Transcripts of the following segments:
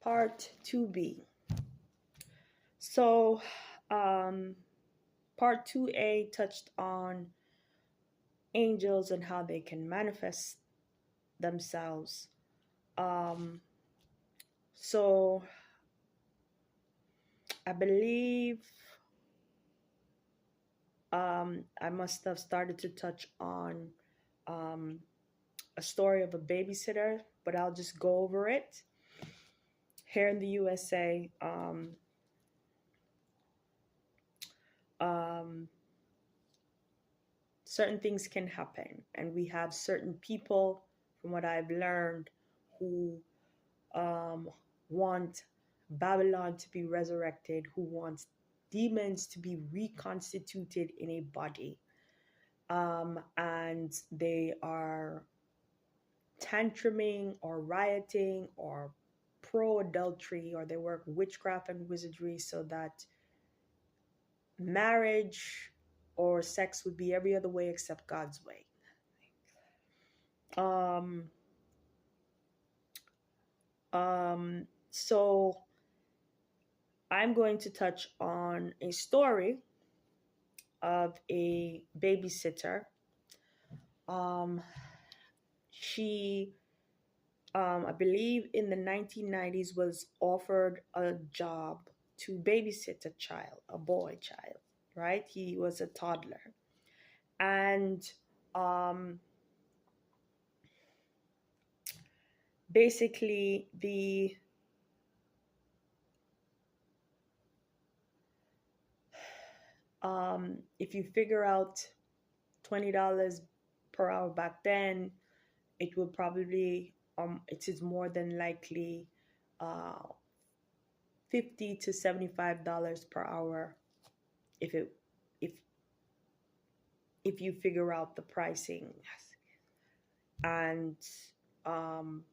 Part 2B. So, part 2A touched on angels and how they can manifest themselves. Um, so, I believe I must have started to touch on um, a story of a babysitter, but I'll just go over it. Here in the USA, um, certain things can happen, and we have certain people, from what I've learned, who um, want Babylon to be resurrected, who wants demons to be reconstituted in a body, and they are tantruming or rioting or pro adultery, or they work witchcraft and wizardry so that marriage or sex would be every other way except God's way. Um, so I'm going to touch on a story of a babysitter. Um, she, I believe in the 1990s, was offered a job to babysit a child, a boy child, right? He was a toddler. And basically, if you figure out $20 per hour back then, it will probably it is more than likely uh, $50 to $75 per hour if it if if you figure out the pricing and um,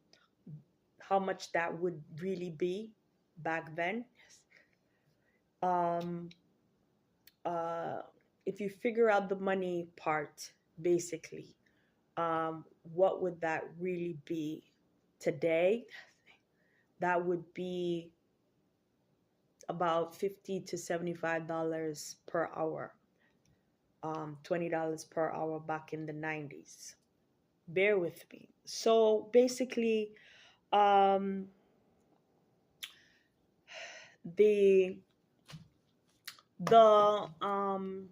how much that would really be back then. Um, if you figure out the money part, basically, what would that really be today? That would be about $50 to $75 per hour, $20 per hour back in the 90s. Bear with me. So basically, um, the the um,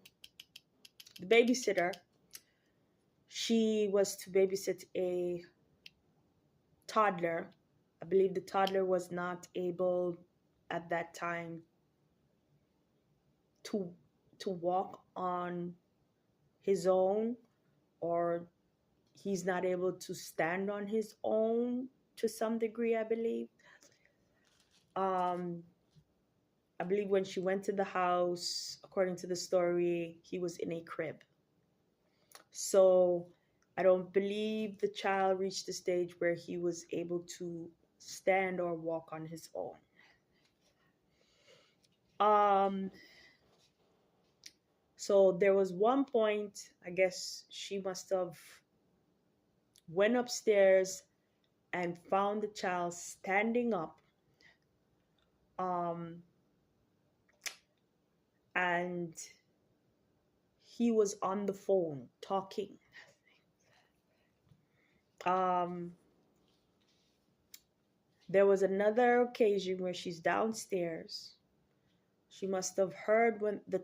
the babysitter, she was to babysit a toddler. I believe the toddler was not able at that time to walk on his own, or he's not able to stand on his own to some degree, I believe. I believe when she went to the house, according to the story, he was in a crib. So I don't believe the child reached the stage where he was able to stand or walk on his own. So there was one point, I guess she must have went upstairs and found the child standing up. And he was on the phone talking. There was another occasion where she's downstairs. She must have heard when the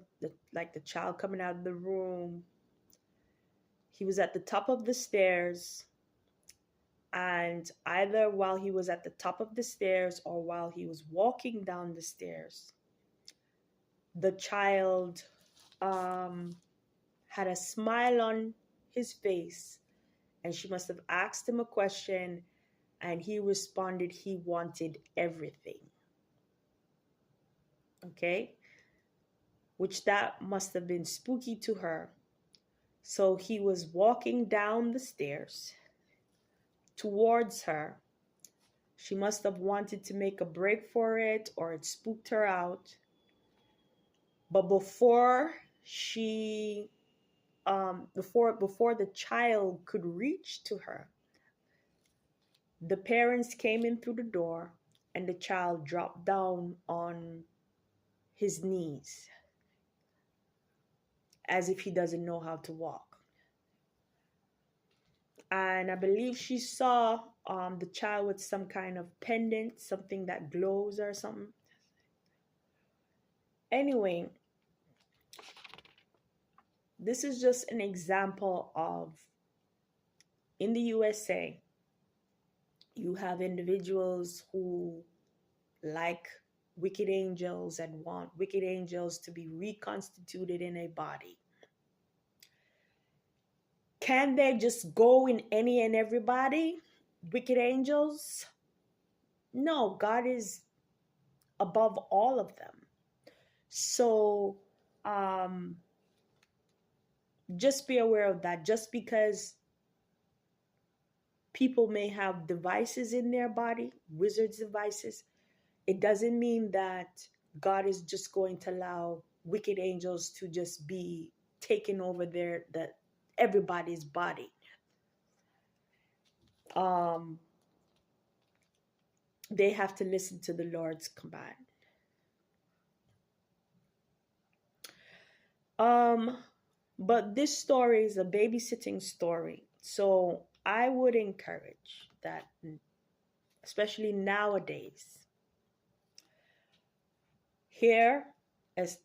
child coming out of the room. He was at the top of the stairs, and either while he was at the top of the stairs or while he was walking down the stairs, the child had a smile on his face, and she must have asked him a question, and he responded he wanted everything. Okay? Which that must have been spooky to her. So he was walking down the stairs towards her. She must have wanted to make a break for it, or it spooked her out. But before she before the child could reach to her, the parents came in through the door and the child dropped down on his knees as if he doesn't know how to walk. And I believe she saw the child with some kind of pendant, something that glows or something. Anyway, this is just an example of, in the USA, you have individuals who like wicked angels and want wicked angels to be reconstituted in a body. Can they just go in any and everybody? Wicked angels? No, God is above all of them. So just be aware of that. Just because people may have devices in their body, wizards' devices, it doesn't mean that God is just going to allow wicked angels to just be taking over everybody's body. They have to listen to the Lord's command. But this story is a babysitting story. So I would encourage that, especially nowadays, here as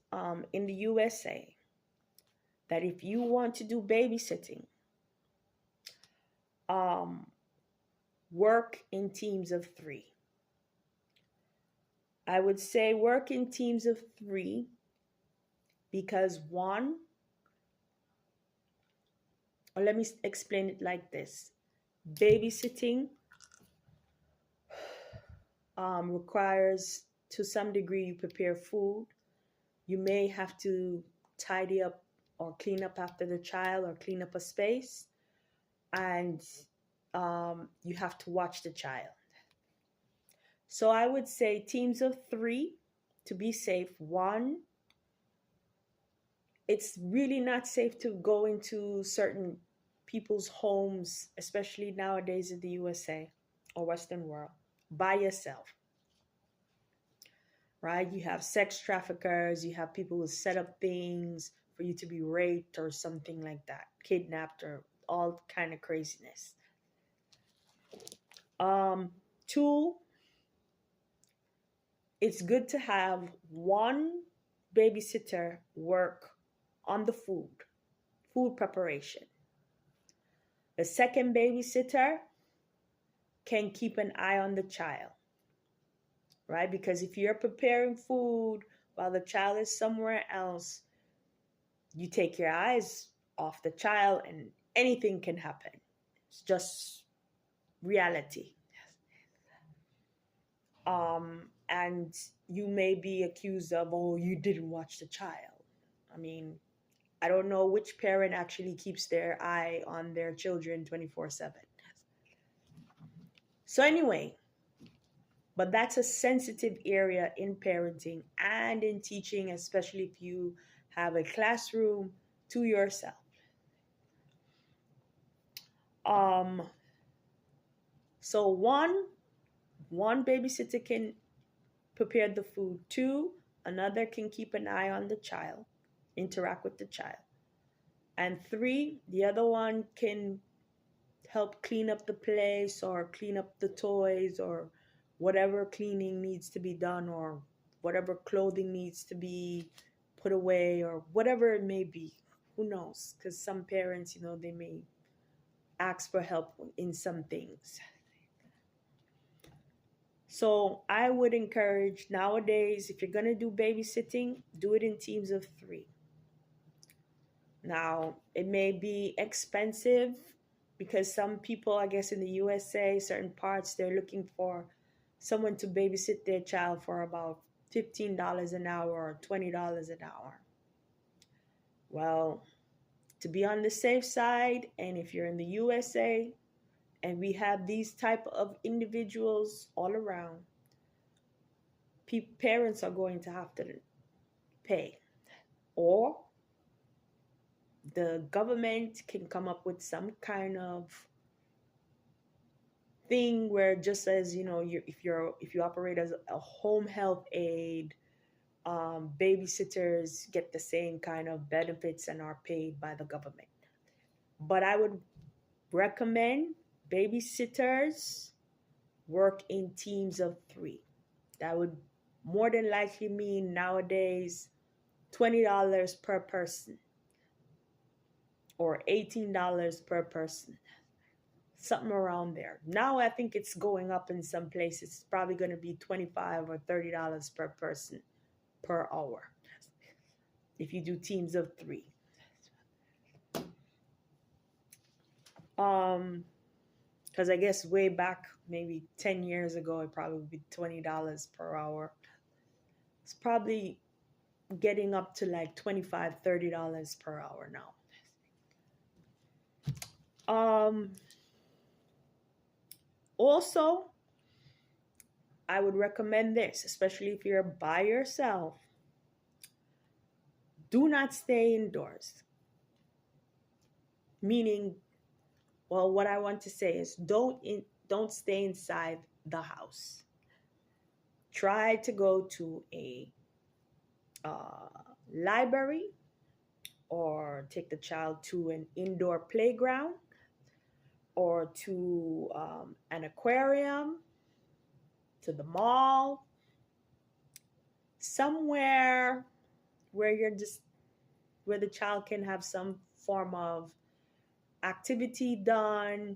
in the USA, that if you want to do babysitting, work in teams of 3. I would say work in teams of 3 because one, or let me explain it like this. Babysitting requires, to some degree, you prepare food. You may have to tidy up or clean up after the child or clean up a space. And you have to watch the child. So I would say teams of 3 to be safe. 1, it's really not safe to go into certain people's homes, especially nowadays in the USA or Western world, by yourself. Right? You have sex traffickers, you have people who set up things for you to be raped or something like that, kidnapped, or all kind of craziness. 2, it's good to have one babysitter work on the food preparation. The second babysitter can keep an eye on the child, right? Because if you're preparing food while the child is somewhere else, you take your eyes off the child and anything can happen. It's just reality. And you may be accused of, oh, you didn't watch the child. I mean, I don't know which parent actually keeps their eye on their children 24/7. So anyway, but that's a sensitive area in parenting and in teaching, especially if you have a classroom to yourself. So one babysitter can prepare the food. 2, another can keep an eye on the child, interact with the child. And 3, the other one can help clean up the place or clean up the toys or whatever cleaning needs to be done or whatever clothing needs to be put away or whatever it may be. Who knows? Because some parents, they may ask for help in some things. So I would encourage nowadays, if you're going to do babysitting, do it in teams of 3. Now, it may be expensive because some people, I guess in the USA, certain parts, they're looking for someone to babysit their child for about $15 an hour or $20 an hour. Well, to be on the safe side, and if you're in the USA, and we have these type of individuals all around, parents are going to have to pay. Or the government can come up with some kind of thing where just as if you operate as a home health aide, babysitters get the same kind of benefits and are paid by the government. But I would recommend babysitters work in teams of 3. That would more than likely mean nowadays $20 per person or $18 per person, something around there. Now I think it's going up in some places. It's probably going to be $25 or $30 per person per hour if you do teams of 3. Because I guess way back, maybe 10 years ago, it probably would be $20 per hour. It's probably getting up to like $25, $30 per hour now. Also, I would recommend this, especially if you're by yourself. Do not stay indoors. Meaning, well, what I want to say is don't stay inside the house. Try to go to a library or take the child to an indoor playground or to an aquarium, to the mall, somewhere where where the child can have some form of activity done,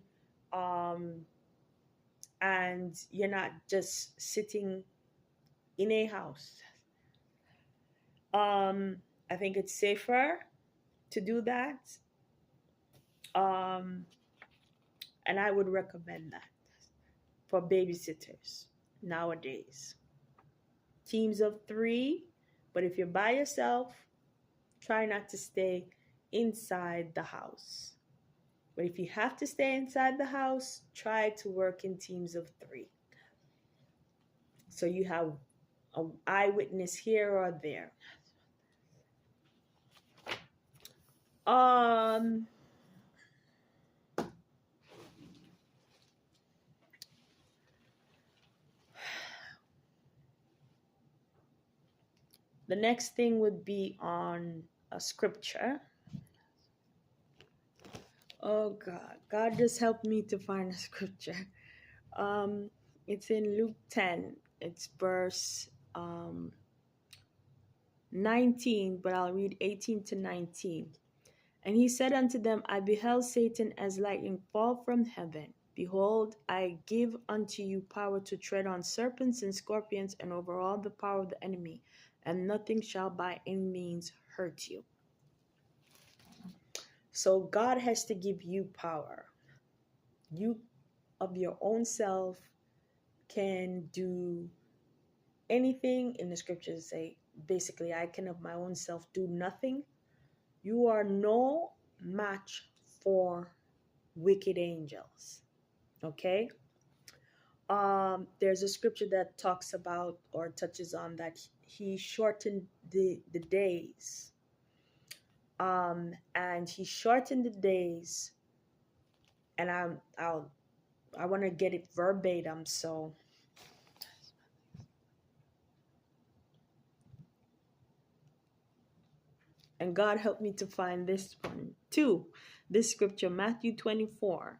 and you're not just sitting in a house. I think it's safer to do that. And I would recommend that for babysitters nowadays. Teams of 3, but if you're by yourself, try not to stay inside the house. But if you have to stay inside the house, try to work in teams of 3. So you have an eyewitness here or there. The next thing would be on a scripture. Oh God, God just helped me to find a scripture. It's in Luke 10. It's verse 19, but I'll read 18 to 19. And he said unto them, I beheld Satan as lightning fall from heaven. Behold, I give unto you power to tread on serpents and scorpions and over all the power of the enemy, and nothing shall by any means hurt you. So God has to give you power. You of your own self can do anything. In the scriptures say, basically, I can of my own self do nothing. You are no match for wicked angels. Okay? There's a scripture that talks about or touches on that he shortened the days. And he shortened the days, and I want to get it verbatim, so and God helped me to find this one too. This scripture, Matthew 24.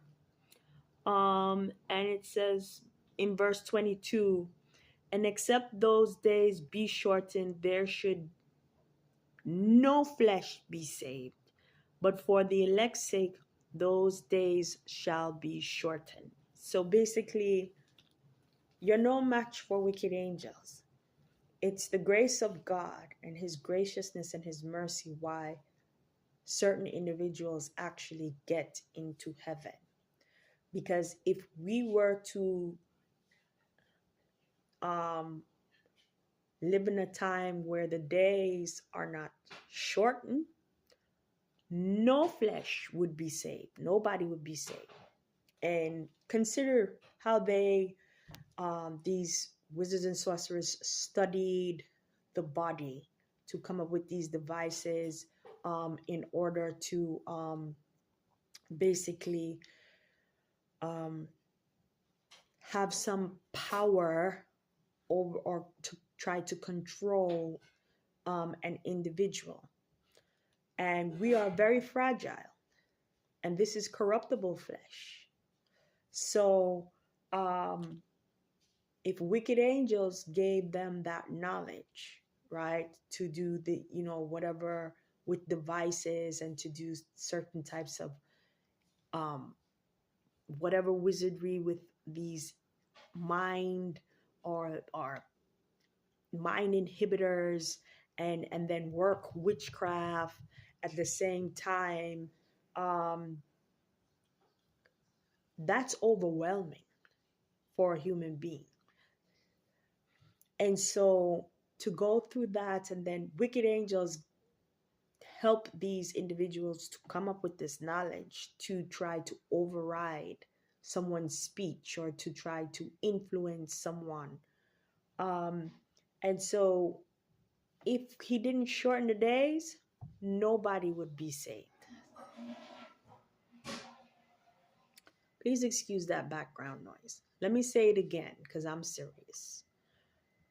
And it says in verse 22, and except those days be shortened, there should no flesh be saved. But for the elect's sake, those days shall be shortened. So basically, you're no match for wicked angels. It's the grace of God and his graciousness and his mercy why certain individuals actually get into heaven. Because if we were to live in a time where the days are not shortened, no flesh would be saved. Nobody would be saved. And consider how these wizards and sorcerers studied the body to come up with these devices in order to basically have some power over or to try to control an individual. And we are very fragile, and this is corruptible flesh. So if wicked angels gave them that knowledge, right, to do the, whatever with devices and to do certain types of whatever wizardry with these mind or mind inhibitors, and then work witchcraft at the same time, um, that's overwhelming for a human being. And so to go through that, and then wicked angels help these individuals to come up with this knowledge to try to override someone's speech or to try to influence someone. And so if he didn't shorten the days, nobody would be saved. Please excuse that background noise. Let me say it again because I'm serious.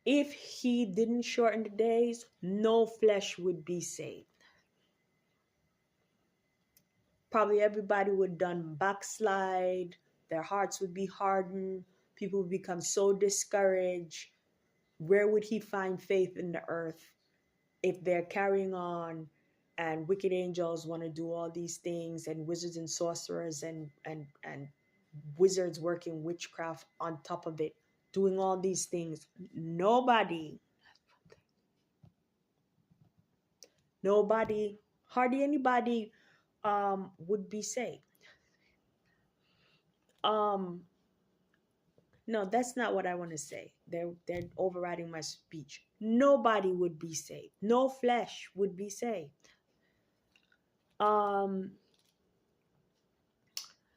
If he didn't shorten the days, no flesh would be saved. Probably everybody would done backslide. Their hearts would be hardened. People would become so discouraged. Where would he find faith in the earth if they're carrying on and wicked angels want to do all these things, and wizards and sorcerers and wizards working witchcraft on top of it, doing all these things? Nobody, hardly anybody would be saved. No, that's not what I want to say. They're overriding my speech. Nobody would be saved. No flesh would be saved.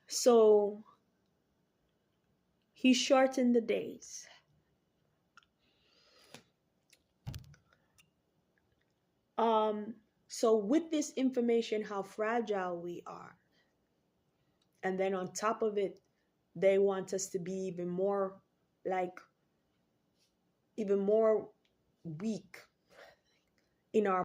So he shortened the days. So with this information, how fragile we are, and then on top of it, they want us to be even more weak in our